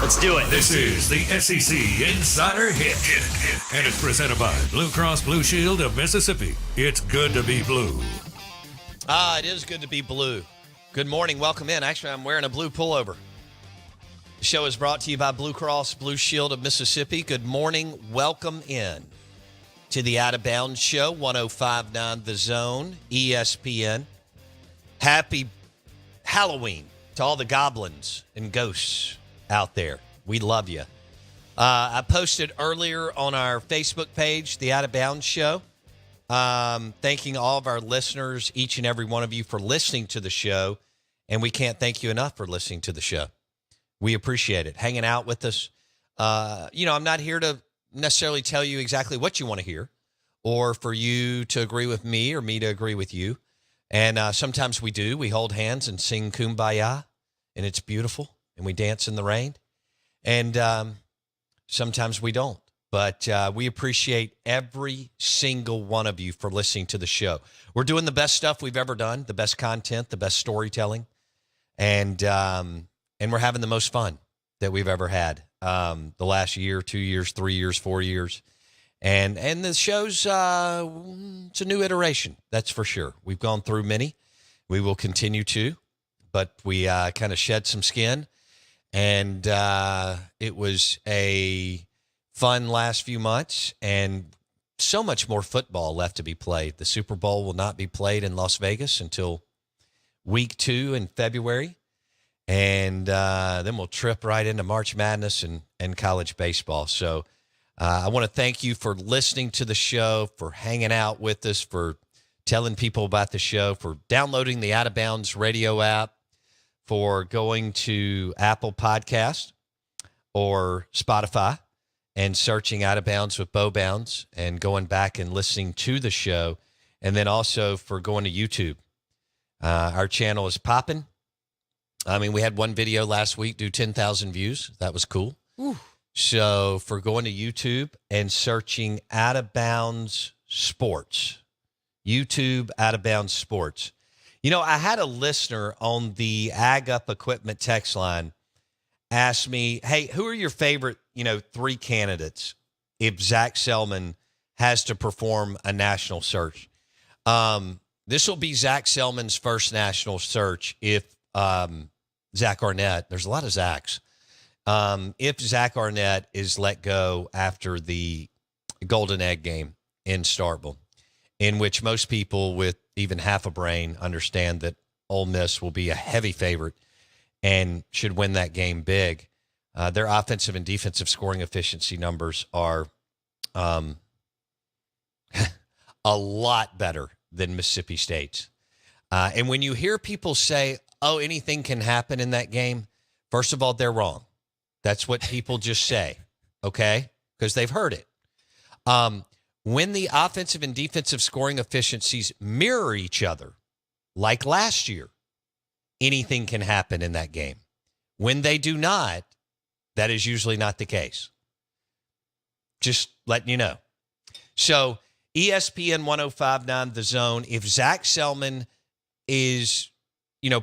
Let's do it. This is the SEC Insider Hit. And it's presented by Blue Cross Blue Shield of Mississippi. It's good to be blue. It is good to be blue. Good morning. Welcome in. Actually, I'm wearing a blue pullover. The show is brought to you by Blue Cross Blue Shield of Mississippi. Good morning. Welcome in to the Out of Bounds Show, 105.9 The Zone, ESPN. Happy Halloween to all the goblins and ghosts out there. We love you. I posted earlier on our Facebook page, the Out of Bounds Show, thanking all of our listeners, each and every one of you, for listening to the show. And we can't thank you enough for listening to the show. We appreciate it. Hanging out with us. I'm not here to necessarily tell you exactly what you want to hear or for you to agree with me or me to agree with you. And sometimes we do. We hold hands and sing Kumbaya, and it's beautiful, and we dance in the rain. And sometimes we don't. But we appreciate every single one of you for listening to the show. We're doing the best stuff we've ever done, the best content, the best storytelling, and we're having the most fun that we've ever had the last year, 2 years, 3 years, 4 years. And the show's it's a new iteration, that's for sure. We've gone through many. We will continue to, but we kind of shed some skin. And it was a fun last few months, and so much more football left to be played. The Super Bowl will not be played in Las Vegas until week 2 in February. And then we'll trip right into March Madness and college baseball. So I want to thank you for listening to the show, for hanging out with us, for telling people about the show, for downloading the Out of Bounds radio app, for going to Apple Podcast or Spotify and searching Out of Bounds with Bo Bounds and going back and listening to the show, and then also for going to YouTube. Our channel is popping. I mean, we had one video last week do 10,000 views. That was cool. Ooh. So for going to YouTube and searching Out of Bounds Sports, YouTube Out of Bounds Sports. You know, I had a listener on the Ag Up Equipment text line ask me, hey, who are your favorite, 3 candidates if Zach Selman has to perform a national search? This will be Zach Selman's first national search if Zach Arnett, there's a lot of Zachs, if Zach Arnett is let go after the Golden Egg game in Starkville, in which most people with even half a brain understand that Ole Miss will be a heavy favorite and should win that game big. Their offensive and defensive scoring efficiency numbers are a lot better than Mississippi State's. And when you hear people say, oh, anything can happen in that game, first of all, they're wrong. That's what people just say, okay? Because they've heard it. When the offensive and defensive scoring efficiencies mirror each other, like last year, anything can happen in that game. When they do not, that is usually not the case. Just letting you know. So ESPN 105.9 The Zone, if Zach Selman is,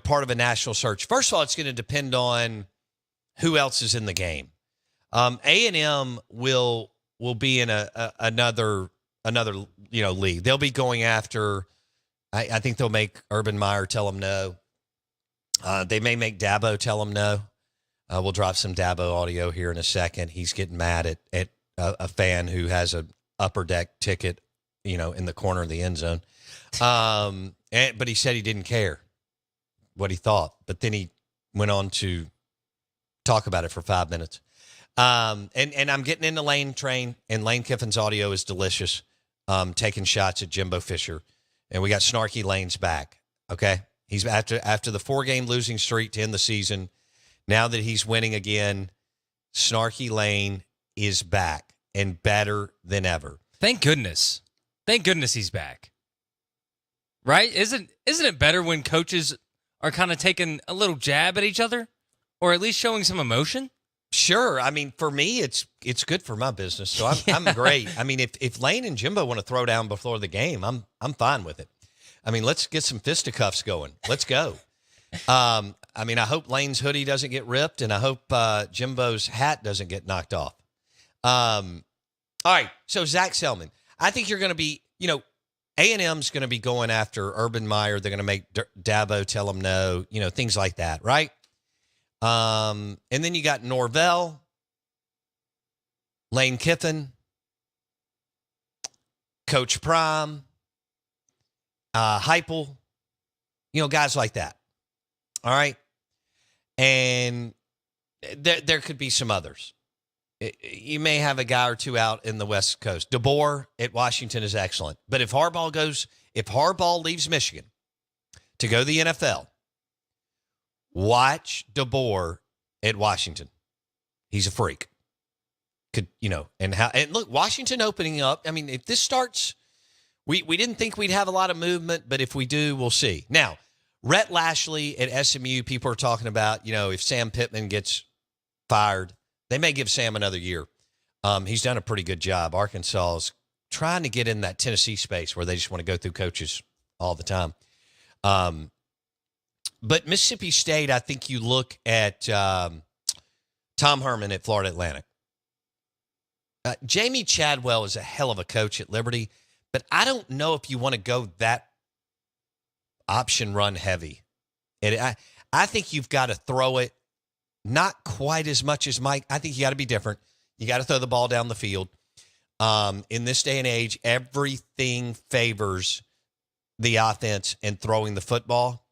part of a national search, first of all, it's going to depend on who else is in the game. A&M will be in another league. They'll be going after, I think they'll make Urban Meyer tell them no. They may make Dabo tell them no. We'll drop some Dabo audio here in a second. He's getting mad at a fan who has an upper deck ticket, in the corner of the end zone. But he said he didn't care what he thought. But then he went on to talk about it for 5 minutes. And I'm getting into Lane Train, and Lane Kiffin's audio is delicious, taking shots at Jimbo Fisher. And we got Snarky Lane's back, okay? He's after the 4-game losing streak to end the season. Now that he's winning again, Snarky Lane is back and better than ever. Thank goodness. Thank goodness he's back. Right? Isn't it better when coaches are kind of taking a little jab at each other, or at least showing some emotion? Sure. I mean, for me, it's good for my business, so I'm great. I mean, if Lane and Jimbo want to throw down before the game, I'm fine with it. I mean, let's get some fisticuffs going. Let's go. I mean, I hope Lane's hoodie doesn't get ripped, and I hope Jimbo's hat doesn't get knocked off. All right, so Zach Selman. I think you're going to be, A&M's going to be going after Urban Meyer. They're going to make Dabo tell them no, things like that, right? And then you got Norvell, Lane Kiffin, Coach Prime, Heupel, guys like that. All right. And there could be some others. You may have a guy or two out in the West Coast. DeBoer at Washington is excellent. But if Harbaugh leaves Michigan to go to the NFL, watch DeBoer at Washington. He's a freak. And look, Washington opening up. I mean, if this starts, we didn't think we'd have a lot of movement, but if we do, we'll see. Now, Rhett Lashley at SMU, people are talking about, if Sam Pittman gets fired, they may give Sam another year. He's done a pretty good job. Arkansas is trying to get in that Tennessee space where they just want to go through coaches all the time. But Mississippi State, I think you look at Tom Herman at Florida Atlantic. Jamie Chadwell is a hell of a coach at Liberty, but I don't know if you want to go that option run heavy. And I think you've got to throw it not quite as much as Mike. I think you got to be different. You got to throw the ball down the field. In this day and age, everything favors the offense and throwing the football.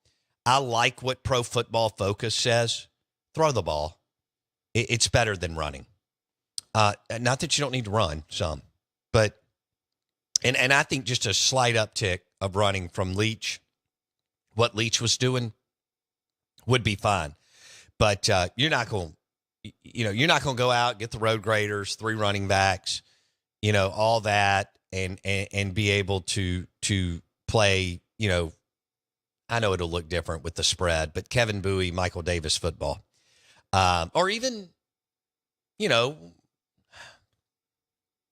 I like what Pro Football Focus says. Throw the ball. It's better than running. Not that you don't need to run some, but and I think just a slight uptick of running from Leach, what Leach was doing, would be fine. But you're not going to go out, get the road graders, 3 running backs, all that, and be able to play. I know it'll look different with the spread, but Kevin Bowie, Michael Davis football, or even,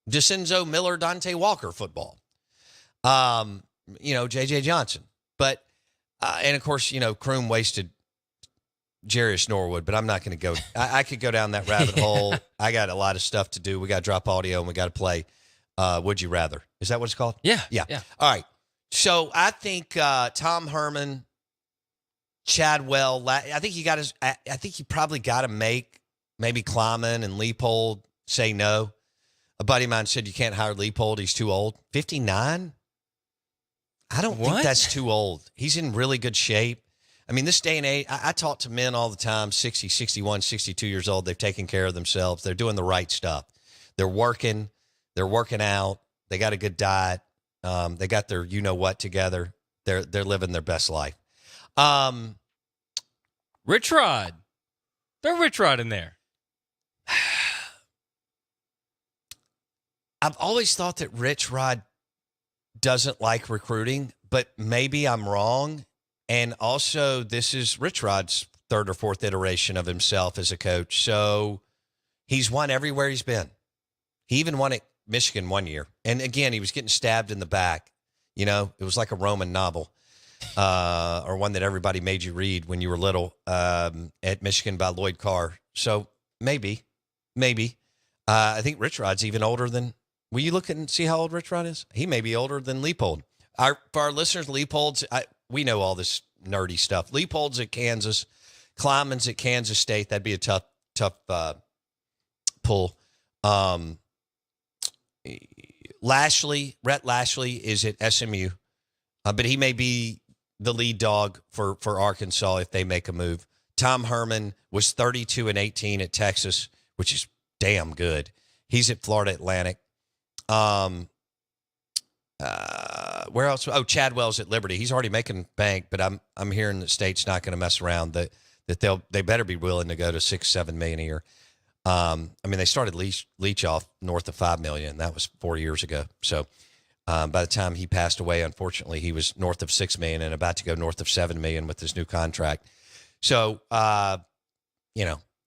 DeCenzo Miller, Dante Walker football, J.J. Johnson. But, and of course, Kroom wasted Jarius Norwood, but I'm not going to go. I could go down that rabbit hole. I got a lot of stuff to do. We got to drop audio and we got to play Would You Rather. Is that what it's called? Yeah. All right. So I think Tom Herman, Chadwell, I think you probably got to make maybe Kleiman and Leopold say no. A buddy of mine said you can't hire Leopold. He's too old. 59? I don't think that's too old. He's in really good shape. I mean, this day and age, I talk to men all the time, 60, 61, 62 years old. They've taken care of themselves. They're doing the right stuff. They're working. They're working out. They got a good diet. They got their you-know-what together. They're living their best life. Rich Rod. Throw Rich Rod in there. I've always thought that Rich Rod doesn't like recruiting, but maybe I'm wrong. And also, this is Rich Rod's 3rd or 4th iteration of himself as a coach. So he's won everywhere he's been. He even won at Michigan one year. And again, he was getting stabbed in the back. It was like a Roman novel or one that everybody made you read when you were little at Michigan by Lloyd Carr. So maybe. I think Rich Rod's even older than. Will you look and see how old Rich Rod is? He may be older than Leopold. For our listeners, Leopold's, we know all this nerdy stuff. Leopold's at Kansas. Kleiman's at Kansas State. That'd be a tough pull. Rhett Lashley is at SMU, but he may be the lead dog for Arkansas if they make a move. Tom Herman was 32-18 at Texas, which is damn good. He's at Florida Atlantic. Where else? Oh, Chadwell's at Liberty. He's already making bank, but I'm hearing that State's not going to mess around. That they better be willing to go to $6-7 million a year. I mean, they started Leach off north of $5 million. That was 4 years ago. So by the time he passed away, unfortunately, he was north of $6 million and about to go north of $7 million with his new contract. So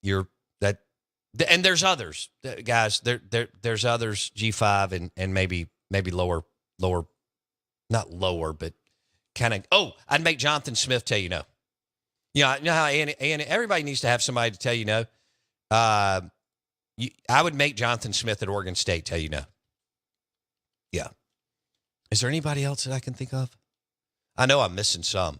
you're that, and there's others, guys. There's others, G5 and maybe lower, not lower, but kind of. Oh, I'd make Jonathan Smith tell you no. Yeah, you know how and everybody needs to have somebody to tell you no. I would make Jonathan Smith at Oregon State tell you no. Yeah. Is there anybody else that I can think of? I know I'm missing some.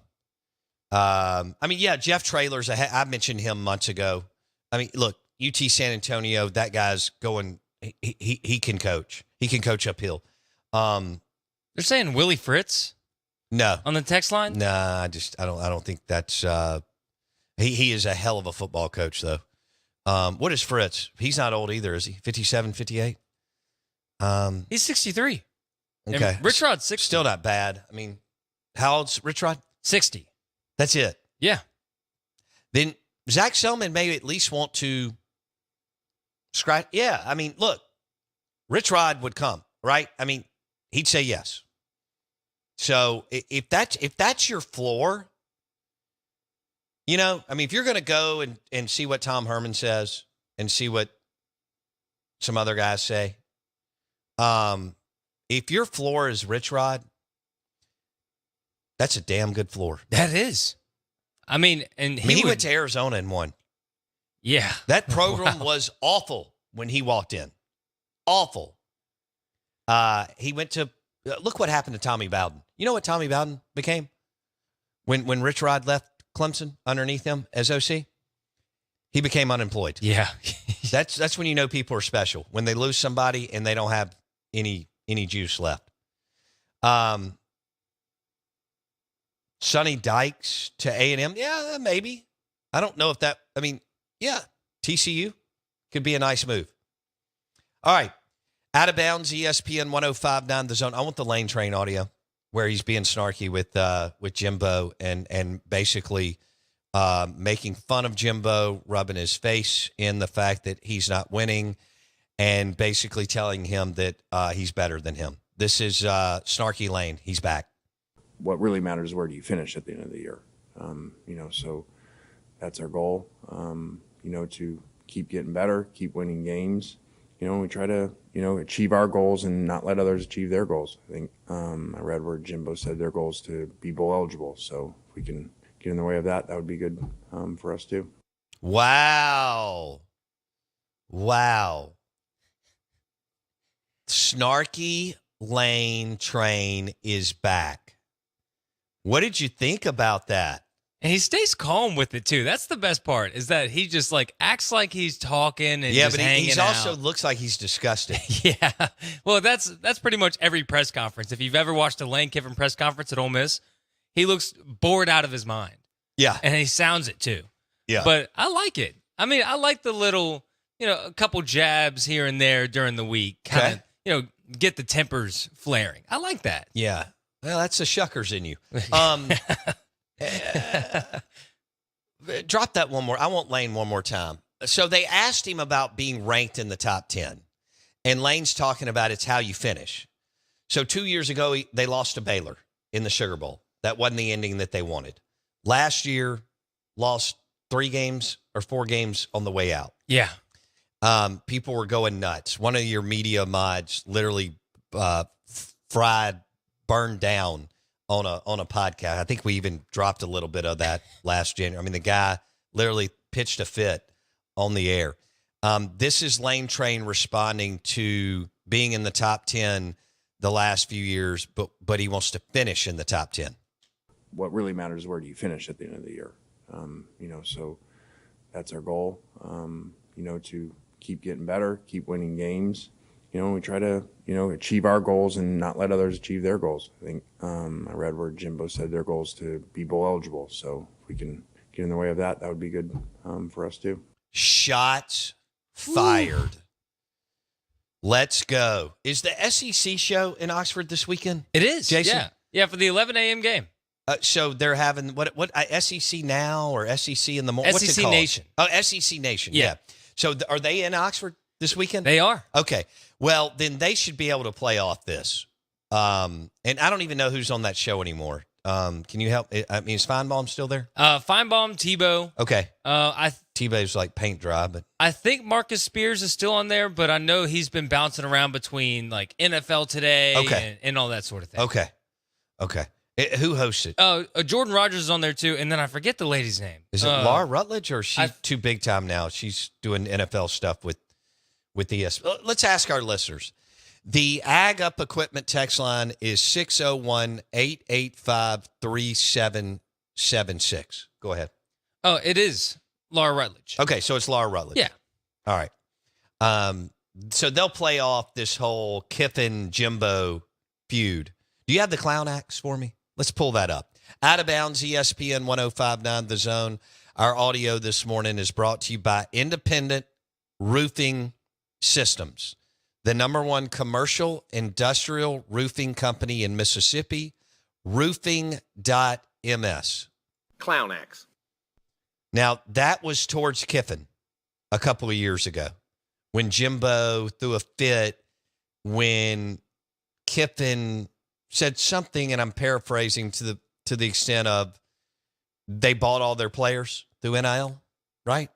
Jeff Traylor's. I mentioned him months ago. I mean, look, UT San Antonio. That guy's going. He can coach. He can coach uphill. They're saying Willie Fritz. No, on the text line. Nah, I don't think that's. He is a hell of a football coach, though. What is Fritz? He's not old either, is he? 57, 58? He's 63. Okay. And Rich Rod's 60. Still not bad. I mean, how old's Rich Rod? 60. That's it. Yeah. Then Zach Selman may at least want to scratch. Yeah. I mean, look, Rich Rod would come, right? I mean, he'd say yes. So if that's your floor, if you're going to go and see what Tom Herman says and see what some other guys say, if your floor is Rich Rod, that's a damn good floor. That is. I mean, he went to Arizona and won. Yeah. That program was awful when he walked in. Awful. He went to, look what happened to Tommy Bowden. You know what Tommy Bowden became? When Rich Rod left Clemson underneath him as OC? He became unemployed. Yeah. That's when you know people are special. When they lose somebody and they don't have any juice left. Sonny Dykes to A&M. Yeah, maybe. I don't know if that, TCU could be a nice move. All right. Out of bounds, ESPN 105.9 The Zone. I want the Lane Train audio where he's being snarky with Jimbo and basically making fun of Jimbo, rubbing his face in the fact that he's not winning, and basically telling him that he's better than him. This is Snarky Lane. He's back. What really matters is where do you finish at the end of the year. So that's our goal, to keep getting better, keep winning games. We try to, achieve our goals and not let others achieve their goals. I think I read where Jimbo said their goal is to be bowl eligible. So if we can get in the way of that, that would be good for us too. Wow. Snarky Lane Train is back. What did you think about that? And he stays calm with it, too. That's the best part, is that he just, acts like he's talking and just hanging he out. also looks like he's disgusted. Yeah. Well, that's pretty much every press conference. If you've ever watched a Lane Kiffin press conference at Ole Miss, he looks bored out of his mind. Yeah. And he sounds it, too. Yeah. But I like it. I mean, I like the little, a couple jabs here and there during the week. Kind of, get the tempers flaring. I like that. Yeah. Well, that's the shuckers in you. Drop that one more. I want Lane one more time. So they asked him about being ranked in the top 10. And Lane's talking about it's how you finish. So 2 years ago, they lost to Baylor in the Sugar Bowl. That wasn't the ending that they wanted. Last year, lost 3 games or 4 games on the way out. Yeah. People were going nuts. One of your media mods literally burned down on a podcast. I think we even dropped a little bit of that last January. I mean, the guy literally pitched a fit on the air. This is Lane Train responding to being in the top 10 the last few years, but he wants to finish in the top 10. What really matters is where do you finish at the end of the year. So that's our goal, to keep getting better, keep winning games. We try to, achieve our goals and not let others achieve their goals. I think I read where Jimbo said their goal is to be bowl eligible. So if we can get in the way of that, that would be good for us too. Shots fired. Let's go. Is the SEC show in Oxford this weekend? It is, Jason? Yeah. Yeah, for the 11 a.m. game. So they're having what SEC Now or SEC in the morning? What's it SEC called? Nation. Oh, SEC Nation. Yeah. So are they in Oxford this weekend? They are. Okay. Well, then they should be able to play off this. And I don't even know who's on that show anymore. Can you help? I mean, is Feinbaum still there? Feinbaum, Tebow. Okay. Tebow's like paint dry, but I think Marcus Spears is still on there, but I know he's been bouncing around between NFL Today and all that sort of thing. Okay. Who hosts it? Jordan Rogers is on there too, and then I forget the lady's name. Is it Laura Rutledge, or is she too big time now? She's doing NFL stuff with ESPN. Let's ask our listeners. The Ag Up Equipment text line is 601-885-3776. Go ahead. Oh, it is Laura Rutledge. Okay, so it's Laura Rutledge. Yeah. All right. So they'll play off this whole Kiffin-Jimbo feud. Do you have the clown axe for me? Let's pull that up. Out of Bounds, ESPN 1059 The Zone. Our audio this morning is brought to you by Independent Roofing Systems, the #1 commercial industrial roofing company in Mississippi, roofing.ms. Clown axe. Now, that was towards Kiffin a couple of years ago when Jimbo threw a fit when Kiffin said something, and I'm paraphrasing to the extent of they bought all their players through NIL, right?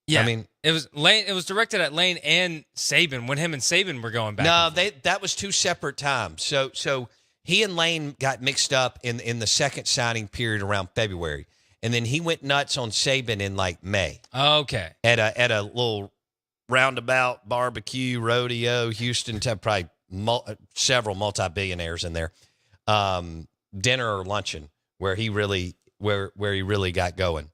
Yeah, I mean, it was Lane. It was directed at Lane and Saban when him and Saban were going back. No, that was two separate times. So he and Lane got mixed up in the second signing period around February, and then he went nuts on Saban in like May. Okay, At a little roundabout barbecue rodeo, Houston, probably several multi-billionaires in there, dinner or luncheon where he really got going.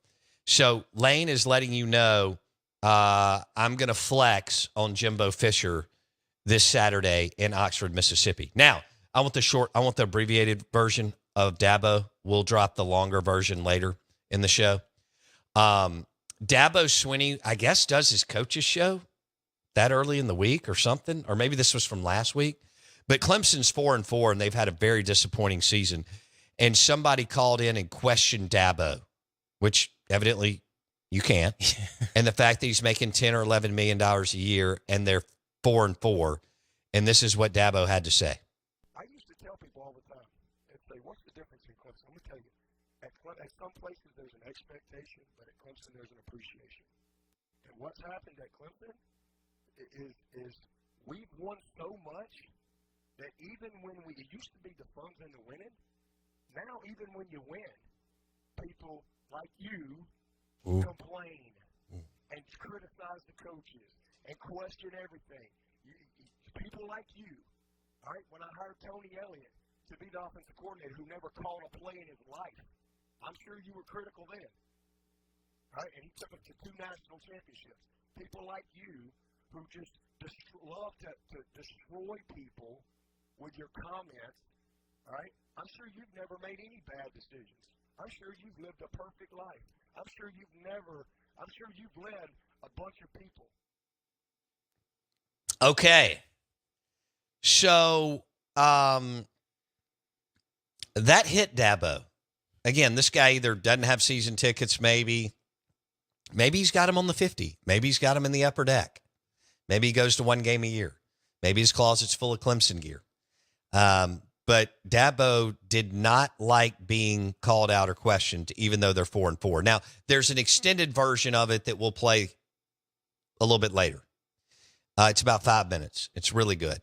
So Lane is letting you know, I'm going to flex on Jimbo Fisher this Saturday in Oxford, Mississippi. Now, I want the abbreviated version of Dabo. We'll drop the longer version later in the show. Dabo Swinney, I guess, does his coach's show that early in the week or something, or maybe this was from last week. But Clemson's 4-4, and they've had a very disappointing season. And somebody called in and questioned Dabo, which evidently you can't. And the fact that he's making $10 or $11 million a year, and they're 4-4, and this is what Dabo had to say. I used to tell people all the time, and say, what's the difference in Clemson? I'm going to tell you, at some places there's an expectation, but at Clemson there's an appreciation. And what's happened at Clemson is we've won so much that even when it used to be the fun's in the winning, now even when you win, people like you complain and criticize the coaches and question everything. People like you, all right, when I hired Tony Elliott to be the offensive coordinator who never called a play in his life, I'm sure you were critical then, all right, and he took us to 2 national championships. People like you who just love to destroy people with your comments, all right, I'm sure you've never made any bad decisions. I'm sure you've lived a perfect life. I'm sure you've led a bunch of people. Okay. So that hit Dabo. Again, this guy either doesn't have season tickets, maybe he's got him on the 50. Maybe he's got him in the upper deck. Maybe he goes to 1 game a year. Maybe his closet's full of Clemson gear. But Dabo did not like being called out or questioned, even though they're 4-4. Now, there's an extended version of it that we'll play a little bit later. It's about 5 minutes. It's really good.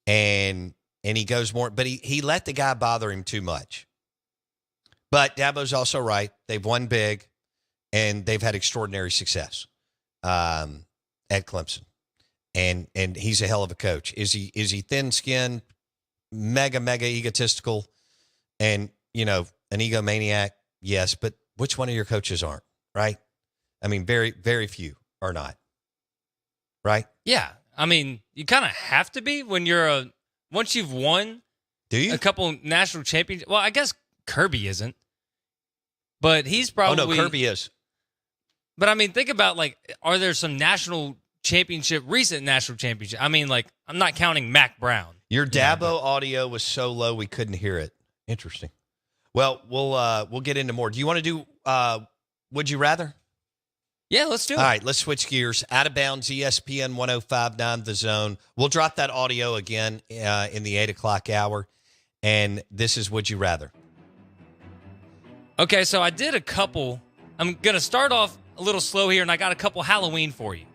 And he goes more, but he let the guy bother him too much. But Dabo's also right. They've won big, and they've had extraordinary success at Clemson. And he's a hell of a coach. Is he thin-skinned, mega egotistical, and, an egomaniac? Yes, but which one of your coaches aren't, right? I mean, very, very few are not, right? Yeah. I mean, you kind of have to be when once you've won Do you? a couple national championships. Well, I guess Kirby isn't, but he's probably. Oh, no, Kirby is. But I mean, think about, are there some recent national championship? I mean, I'm not counting Mac Brown. Your Dabo audio was so low we couldn't hear it. Interesting. Well, we'll get into more. Do you want to do Would You Rather? Yeah, let's do it. All right, let's switch gears. Out of Bounds, ESPN 1059 The Zone. We'll drop that audio again in the 8 o'clock hour. And this is Would You Rather. Okay, so I did a couple. I'm going to start off a little slow here, and I got a couple Halloween for you.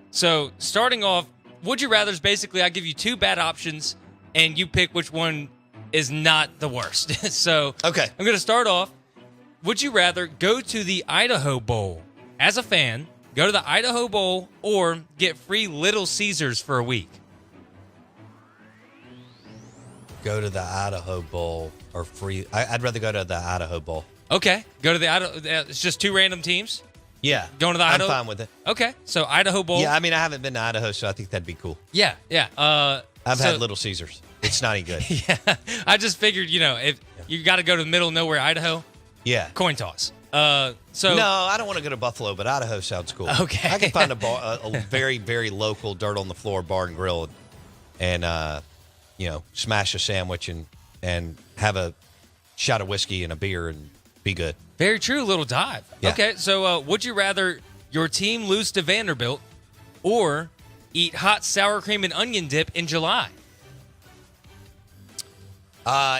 So starting off, Would You Rather is basically I give you 2 bad options, and you pick which one is not the worst. So Okay. I'm going to start off. Would you rather go to the Idaho Bowl as a fan, go to the Idaho Bowl, or get free Little Caesars for a week? Go to the Idaho Bowl or free. I'd rather go to the Idaho Bowl. Okay. Go to the Idaho. It's just two random teams? Yeah. Going to the Idaho? I'm fine with it. Okay. So Idaho Bowl. Yeah, I mean, I haven't been to Idaho, so I think that'd be cool. Yeah. I've had Little Caesars. It's not any good. Yeah. I just figured, if you got to go to the middle of nowhere, Idaho, Yeah. coin toss. No, I don't want to go to Buffalo, but Idaho sounds cool. Okay. I can find a very, very local dirt on the floor bar and grill and smash a sandwich and have a shot of whiskey and a beer and be good. Very true. Little dive. Yeah. Okay. So would you rather your team lose to Vanderbilt or eat hot sour cream and onion dip in July?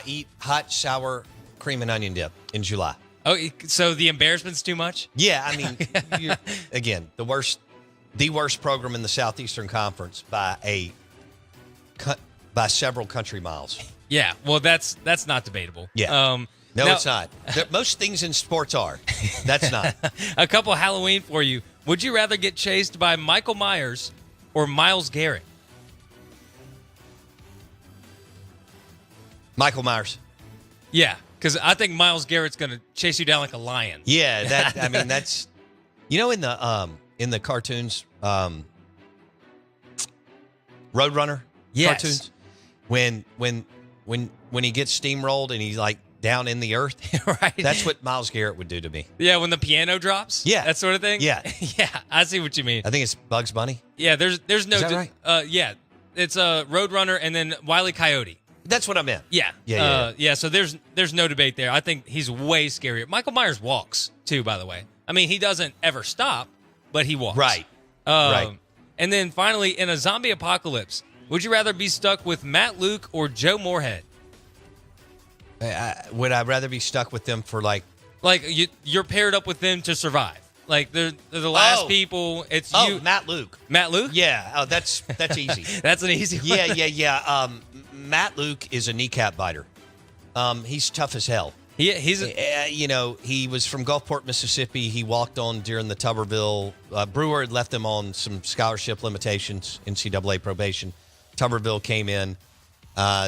Eat hot sour cream and onion dip in July. Oh, so the embarrassment's too much? Yeah, I mean, again, the worst program in the Southeastern Conference by several country miles. Yeah. Well, that's not debatable. Yeah. No, now, it's not. Most things in sports are. That's not. A couple Halloween for you. Would you rather get chased by Michael Myers or Myles Garrett? Michael Myers. Yeah, because I think Myles Garrett's going to chase you down like a lion. Yeah, that's in the cartoons, Roadrunner Yes. cartoons, when he gets steamrolled and he's like down in the earth, Right. That's what Myles Garrett would do to me. Yeah, when the piano drops. Yeah. that sort of thing. Yeah. Yeah, I see what you mean. I think it's Bugs Bunny. Yeah, there's no. Is that right? Yeah, it's Roadrunner and then Wile E. Coyote. That's what I meant. Yeah. Yeah. So there's no debate there. I think he's way scarier. Michael Myers walks too, by the way. I mean, he doesn't ever stop, but he walks. Right. Right. And then finally, in a zombie apocalypse, would you rather be stuck with Matt Luke or Joe Moorhead? Would I rather be stuck with them for like you're paired up with them to survive. Like they're the last people. It's you, Matt Luke. Matt Luke. Yeah. Oh, that's easy. That's an easy one. Yeah. Matt Luke is a kneecap biter. He's tough as hell. He's he was from Gulfport, Mississippi. He walked on during the Tuberville. Brewer had left him on some scholarship limitations, NCAA probation. Tuberville came in,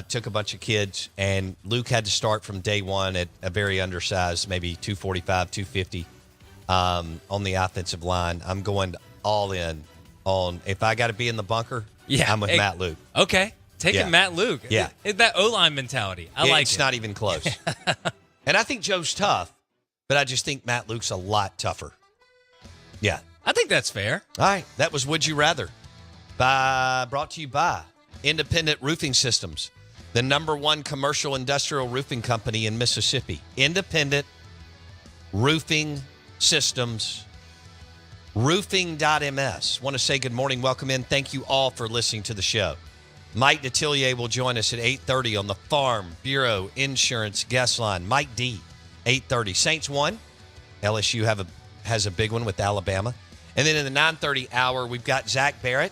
took a bunch of kids, and Luke had to start from day one at a very undersized, maybe 245, 250 on the offensive line. I'm going all in on, if I got to be in the bunker, I'm with Matt Luke. Okay. Taking Matt Luke. Yeah. It's that O-line mentality. I like it's it. not even close. And I think Joe's tough, but I just think Matt Luke's a lot tougher. Yeah. I think that's fair. All right. That was Would You Rather, brought to you by Independent Roofing Systems, the #1 commercial industrial roofing company in Mississippi. Independent Roofing Systems, roofing.ms. Want to say good morning, welcome in. Thank you all for listening to the show. Mike Detillier will join us at 8:30 on the Farm Bureau Insurance Guest Line. Mike D, 8:30. Saints won. LSU has a big one with Alabama. And then in the 9:30 hour, we've got Zach Barrett,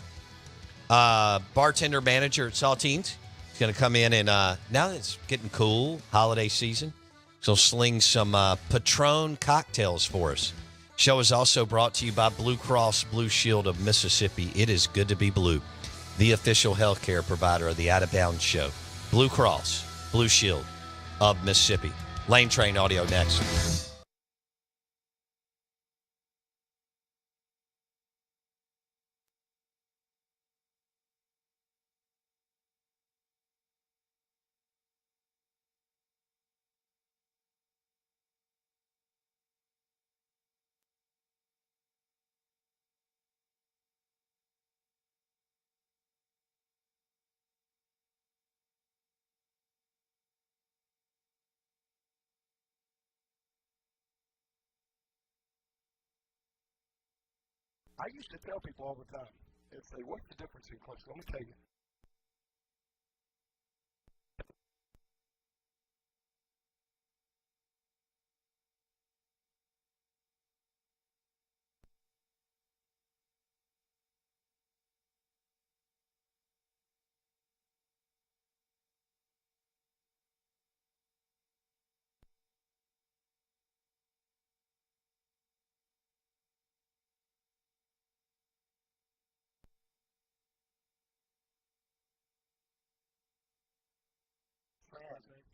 bartender manager at Saltines. He's going to come in and now that it's getting cool, holiday season, so sling some Patron cocktails for us. Show is also brought to you by Blue Cross Blue Shield of Mississippi. It is good to be blue. The official healthcare provider of the Out of Bounds Show. Blue Cross Blue Shield of Mississippi. Lane Train Audio next. I used to tell people all the time, and say, what's the difference in Clemson? Let me tell you.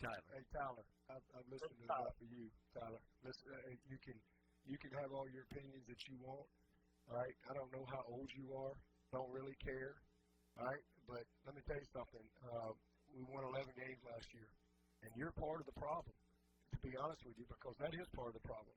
Tyler. Hey, Tyler, I've listened to enough of you, Tyler. Listen, you can have all your opinions that you want. All right, I don't know how old you are. Don't really care. All right, but let me tell you something. We won 11 games last year, and you're part of the problem. To be honest with you, because that is part of the problem.